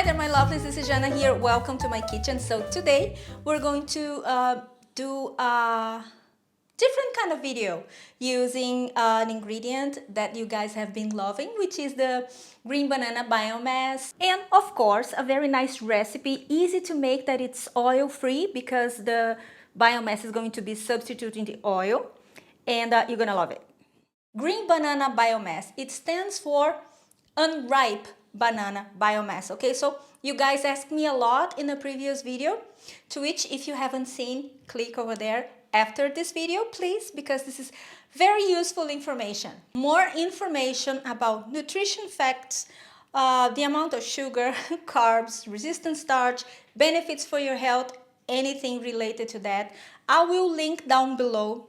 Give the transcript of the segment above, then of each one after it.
Hi there, my lovelies, this is Jana here. Welcome to my kitchen. So today we're going to do a different kind of video using an ingredient that you guys have been loving, which is the green banana biomass. And of course, a very nice recipe, easy to make, that it's oil free because the biomass is going to be substituting the oil, and you're gonna love it. Green banana biomass, it stands for unripe banana biomass. Okay, so you guys asked me a lot in a previous video, to which, if you haven't seen, click over there after this video, please, because this is very useful information. More information about nutrition facts, the amount of sugar, carbs, resistant starch, benefits for your health, anything related to that, I will link down below.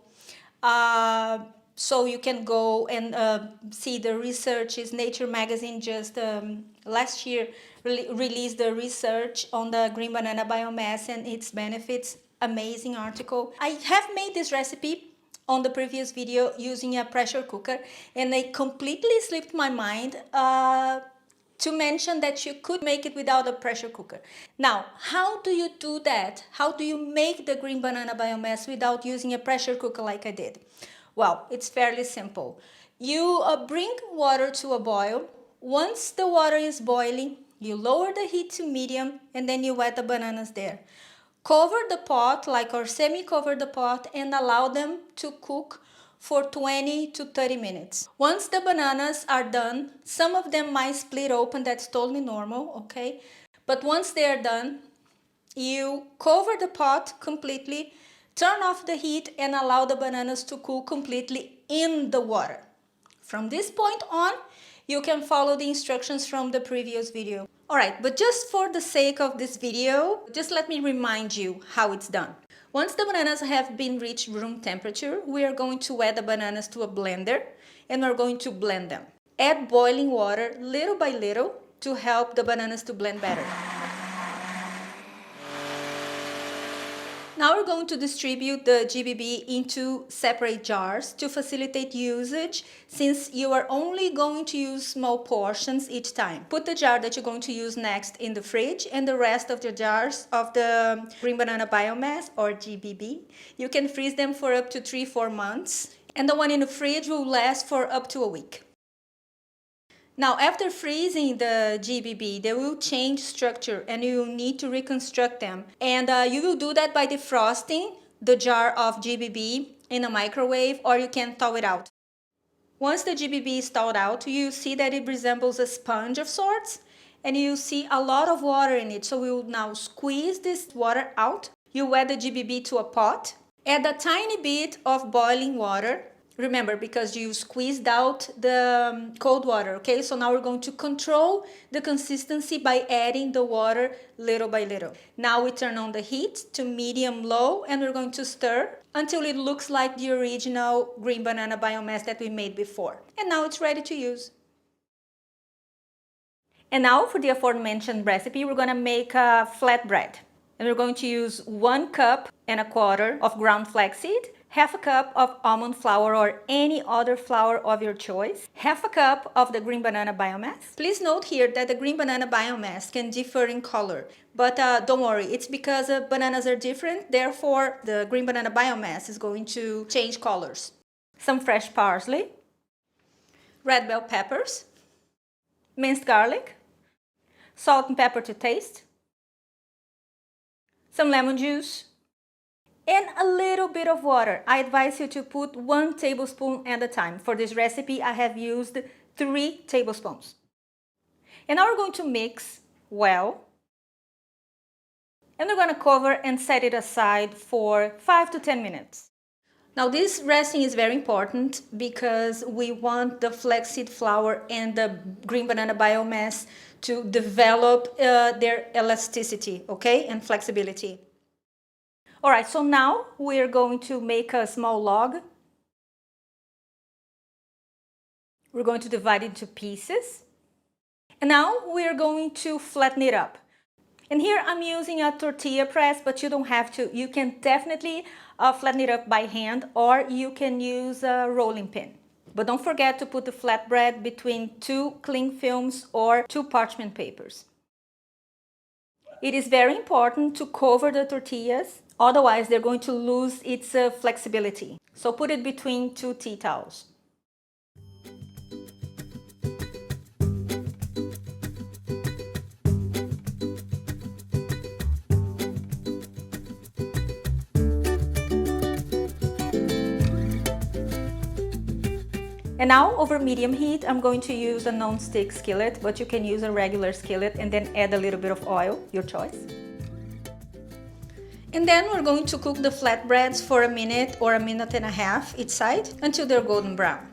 So you can go and see the researches. Nature magazine just last year released the research on the green banana biomass and its benefits. Amazing article. I have made this recipe on the previous video using a pressure cooker, and it completely slipped my mind to mention that you could make it without a pressure cooker. Now, how do you do that? How do you make the green banana biomass without using a pressure cooker like I did? Well, it's fairly simple. You bring water to a boil. Once the water is boiling, you lower the heat to medium, and then you add the bananas there. Cover the pot, or semi-cover the pot, and allow them to cook for 20 to 30 minutes. Once the bananas are done, some of them might split open, that's totally normal, okay? But once they are done, you cover the pot completely, turn off the heat, and allow the bananas to cool completely in the water. From this point on, you can follow the instructions from the previous video. Alright, but just for the sake of this video, just let me remind you how it's done. Once the bananas have been reached room temperature, we are going to add the bananas to a blender, and we're going to blend them. Add boiling water little by little to help the bananas to blend better. Now we're going to distribute the GBB into separate jars to facilitate usage, since you are only going to use small portions each time. Put the jar that you're going to use next in the fridge, and the rest of the jars of the green banana biomass, or GBB, you can freeze them for up to 3-4 months, and the one in the fridge will last for up to a week. Now, after freezing the GBB, they will change structure and you will need to reconstruct them. And you will do that by defrosting the jar of GBB in a microwave, or you can thaw it out. Once the GBB is thawed out, you see that it resembles a sponge of sorts, and you see a lot of water in it. So we will now squeeze this water out. You add the GBB to a pot, add a tiny bit of boiling water. Remember, because you squeezed out the cold water, okay? So now we're going to control the consistency by adding the water little by little. Now we turn on the heat to medium-low, and we're going to stir until it looks like the original green banana biomass that we made before. And now it's ready to use. And now for the aforementioned recipe, we're gonna make a flatbread. And we're going to use 1 cup and a quarter of ground flaxseed, half a cup of almond flour or any other flour of your choice, half a cup of the green banana biomass. Please note here that the green banana biomass can differ in color, but don't worry, it's because bananas are different, therefore the green banana biomass is going to change colors. Some fresh parsley, red bell peppers, minced garlic, salt and pepper to taste, some lemon juice, and a little bit of water. I advise you to put 1 tablespoon at a time. For this recipe, I have used 3 tablespoons. And now we're going to mix well. And we're going to cover and set it aside for 5 to 10 minutes. Now this resting is very important because we want the flaxseed flour and the green banana biomass to develop their elasticity, okay, and flexibility. Alright, so now we're going to make a small log. We're going to divide it into pieces. And now we're going to flatten it up. And here I'm using a tortilla press, but you don't have to. You can definitely flatten it up by hand, or you can use a rolling pin. But don't forget to put the flatbread between 2 cling films or 2 parchment papers. It is very important to cover the tortillas, otherwise they're going to lose its flexibility. So put it between 2 tea towels. And now over medium heat, I'm going to use a non-stick skillet, but you can use a regular skillet and then add a little bit of oil, your choice. And then we're going to cook the flatbreads for a minute or a minute and a half each side until they're golden brown.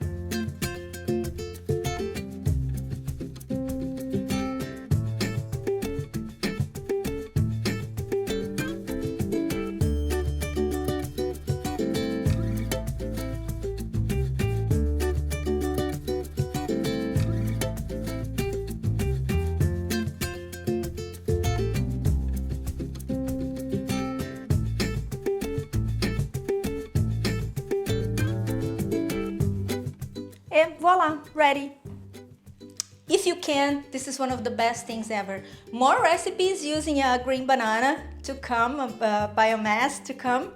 And voila, ready. If you can, this is one of the best things ever. More recipes using a green banana to come, biomass to come,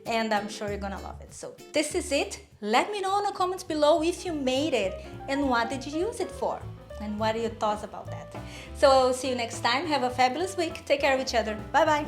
and I'm sure you're gonna love it. So this is it. Let me know in the comments below if you made it and what did you use it for and what are your thoughts about that. So I'll see you next time. Have a fabulous week. Take care of each other. Bye bye.